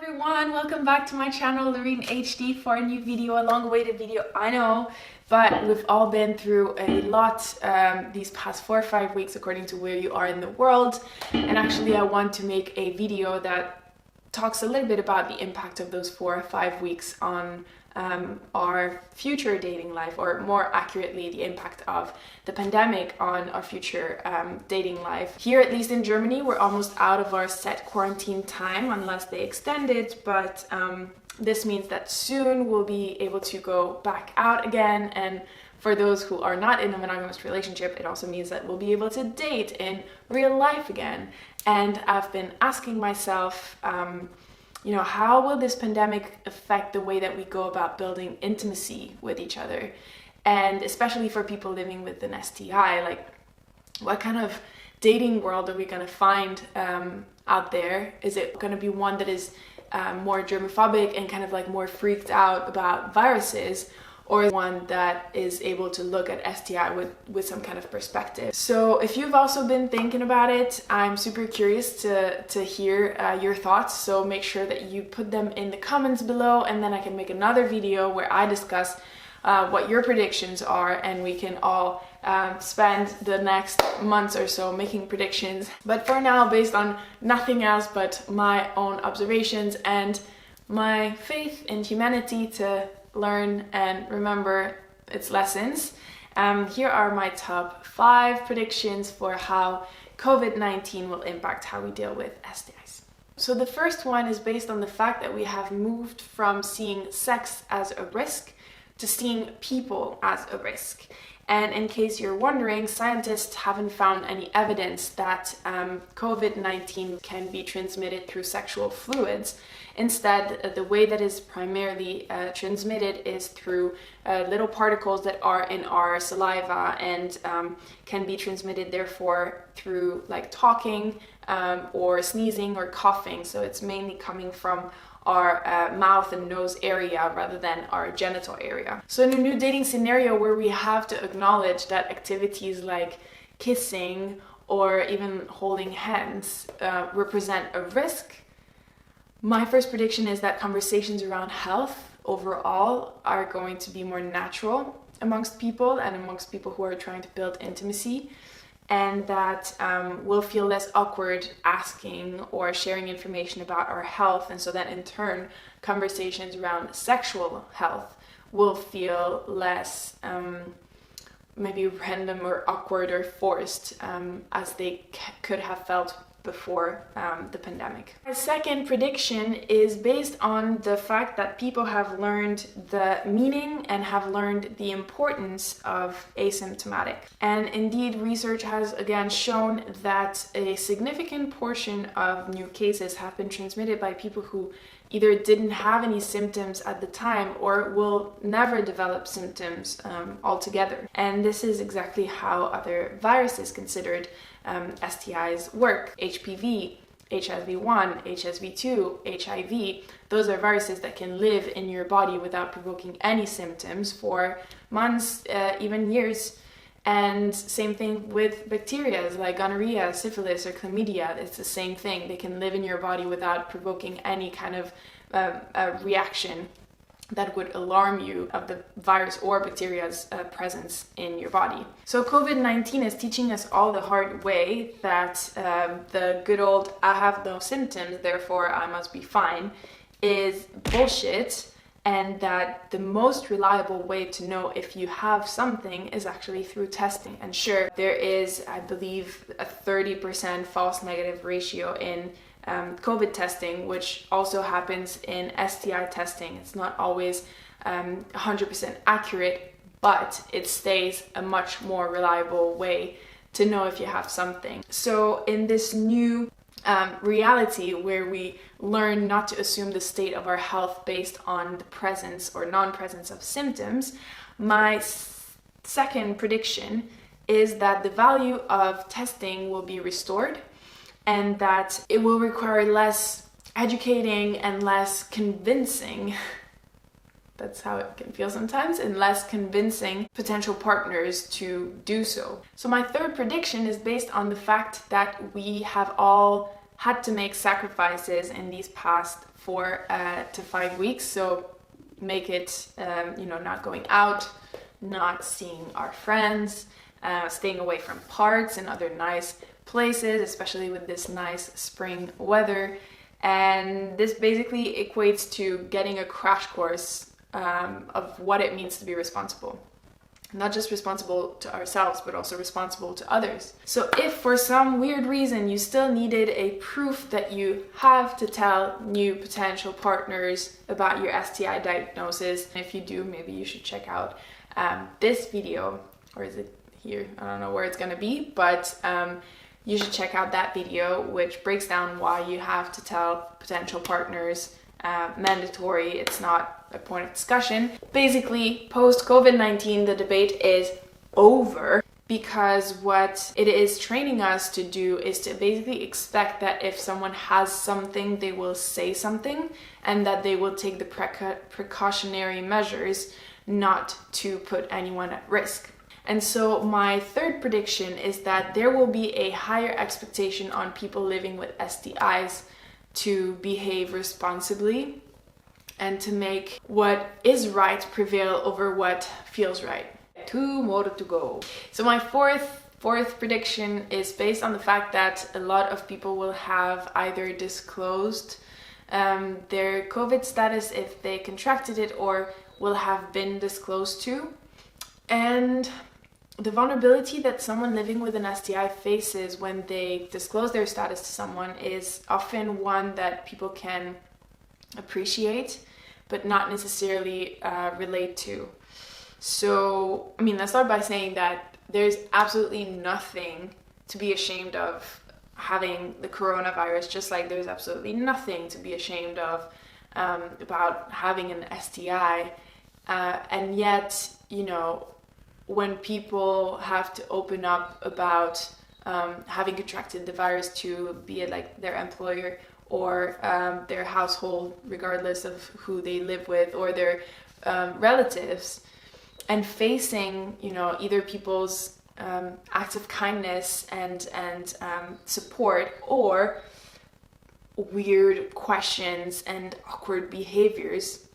Everyone, welcome back to my channel, Lorene HD, for a new video, a long-awaited video, I know, but we've all been through a lot these past 4 or 5 weeks according to where you are in the world. And actually I want to make a video that talks a little bit about the impact of those 4 or 5 weeks on our future dating life, or more accurately the impact of the pandemic on our future dating life. Here, at least in Germany, we're almost out of our set quarantine time unless they extend it, but this means that soon we'll be able to go back out again. And for those who are not in a monogamous relationship, it also means that we'll be able to date in real life again. And I've been asking myself, how will this pandemic affect the way that we go about building intimacy with each other? And especially for people living with an STI, like what kind of dating world are we going to find out there? Is it going to be one that is more germophobic and kind of like more freaked out about viruses? Or one that is able to look at STI with some kind of perspective. So if you've also been thinking about it, I'm super curious to hear your thoughts. So make sure that you put them in the comments below, and then I can make another video where I discuss what your predictions are, and we can all spend the next months or so making predictions. But for now, based on nothing else but my own observations and my faith in humanity to learn and remember its lessons, here are my top 5 predictions for how COVID-19 will impact how we deal with STIs. So the first one is based on the fact that we have moved from seeing sex as a risk to seeing people as a risk. And in case you're wondering, scientists haven't found any evidence that COVID-19 can be transmitted through sexual fluids. Instead, the way that is primarily transmitted is through little particles that are in our saliva, and can be transmitted therefore through like talking or sneezing or coughing. So it's mainly coming from our mouth and nose area rather than our genital area. So in a new dating scenario where we have to acknowledge that activities like kissing or even holding hands represent a risk, my first prediction is that conversations around health overall are going to be more natural amongst people and amongst people who are trying to build intimacy, and that we'll feel less awkward asking or sharing information about our health. And so that in turn, conversations around sexual health will feel less maybe random or awkward or forced as they could have felt before the pandemic. My second prediction is based on the fact that people have learned the meaning and have learned the importance of asymptomatic. And indeed, research has again shown that a significant portion of new cases have been transmitted by people who either didn't have any symptoms at the time or will never develop symptoms altogether. And this is exactly how other viruses considered STIs work. HPV, HSV1, HSV2, HIV, those are viruses that can live in your body without provoking any symptoms for months, even years. And same thing with bacteria like gonorrhea, syphilis, or chlamydia. It's the same thing. They can live in your body without provoking any kind of reaction that would alarm you of the virus or bacteria's presence in your body. So COVID-19 is teaching us all the hard way that the good old "I have no symptoms, therefore I must be fine" is bullshit, and that the most reliable way to know if you have something is actually through testing. And sure, there is, I believe, a 30% false negative ratio in COVID testing, which also happens in STI testing. It's not always 100% accurate, but it stays a much more reliable way to know if you have something. So in this new reality where we learn not to assume the state of our health based on the presence or non-presence of symptoms, my second prediction is that the value of testing will be restored, and that it will require less educating and less convincing, that's how it can feel sometimes, and less convincing potential partners to do so. So my third prediction is based on the fact that we have all had to make sacrifices in these past 4 to 5 weeks. So make it, not going out, not seeing our friends, staying away from parks and other nice places, especially with this nice spring weather. And this basically equates to getting a crash course of what it means to be responsible. Not just responsible to ourselves, but also responsible to others. So if for some weird reason you still needed a proof that you have to tell new potential partners about your STI diagnosis, if you do, maybe you should check out this video, or is it here? I don't know where it's gonna be, but you should check out that video, which breaks down why you have to tell potential partners. Mandatory, it's not a point of discussion. Basically, post COVID-19, the debate is over, because what it is training us to do is to basically expect that if someone has something, they will say something, and that they will take the precautionary measures not to put anyone at risk. And so my third prediction is that there will be a higher expectation on people living with STIs to behave responsibly and to make what is right prevail over what feels right. 2 more to go. So my fourth prediction is based on the fact that a lot of people will have either disclosed their COVID status if they contracted it, or will have been disclosed to. And the vulnerability that someone living with an STI faces when they disclose their status to someone is often one that people can appreciate, but not necessarily relate to. So, let's start by saying that there's absolutely nothing to be ashamed of having the coronavirus, just like there's absolutely nothing to be ashamed of about having an STI. And yet, when people have to open up about having contracted the virus to be it like their employer or their household, regardless of who they live with, or their relatives, and facing, either people's acts of kindness and support, or weird questions and awkward behaviors,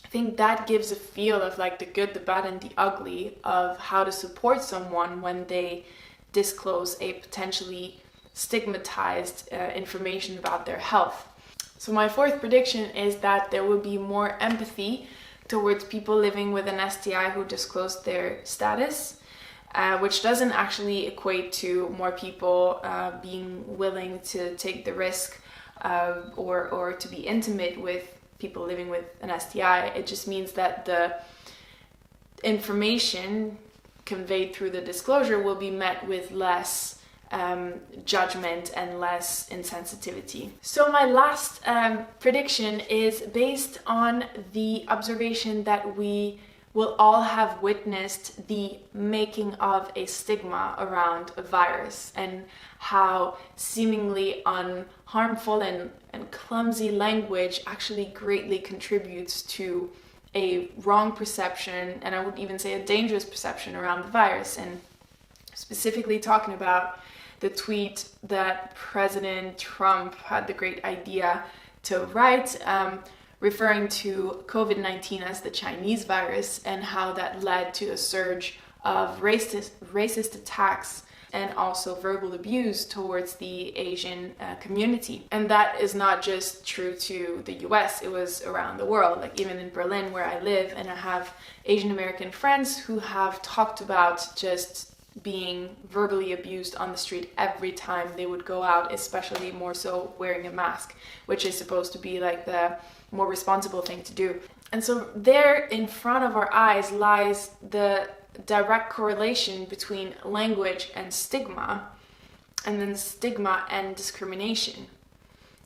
I think that gives a feel of like the good, the bad, and the ugly of how to support someone when they disclose a potentially stigmatized information about their health. So my fourth prediction is that there will be more empathy towards people living with an STI who disclosed their status, which doesn't actually equate to more people being willing to take the risk or to be intimate with people living with an STI. It just means that the information conveyed through the disclosure will be met with less judgment and less insensitivity. So my last prediction is based on the observation that we will all have witnessed the making of a stigma around a virus, and how seemingly harmful and clumsy language actually greatly contributes to a wrong perception, and I would even say a dangerous perception around the virus. And specifically talking about the tweet that President Trump had the great idea to write, referring to COVID-19 as the Chinese virus, and how that led to a surge of racist attacks and also verbal abuse towards the Asian community. And that is not just true to the US, it was around the world. Like even in Berlin, where I live, and I have Asian American friends who have talked about just being verbally abused on the street every time they would go out, especially more so wearing a mask, which is supposed to be like the more responsible thing to do. And so there in front of our eyes lies the direct correlation between language and stigma, and then stigma and discrimination.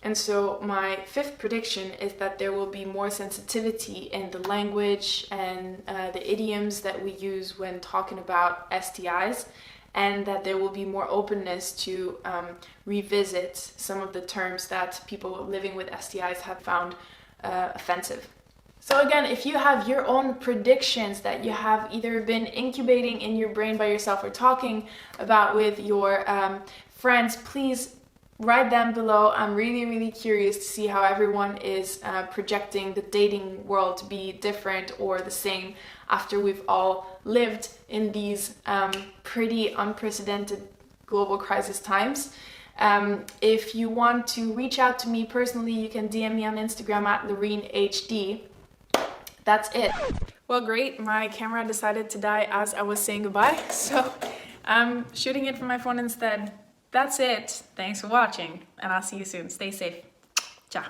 And so my fifth prediction is that there will be more sensitivity in the language and the idioms that we use when talking about STIs, and that there will be more openness to revisit some of the terms that people living with STIs have found offensive. So again, if you have your own predictions that you have either been incubating in your brain by yourself or talking about with your friends, please write down below. I'm really curious to see how everyone is projecting the dating world to be different or the same after we've all lived in these pretty unprecedented global crisis times. If you want to reach out to me personally, you can DM me on Instagram at LoreenHD. That's it. Well, great. My camera decided to die as I was saying goodbye, so I'm shooting it from my phone instead. That's it. Thanks for watching, and I'll see you soon. Stay safe. Ciao.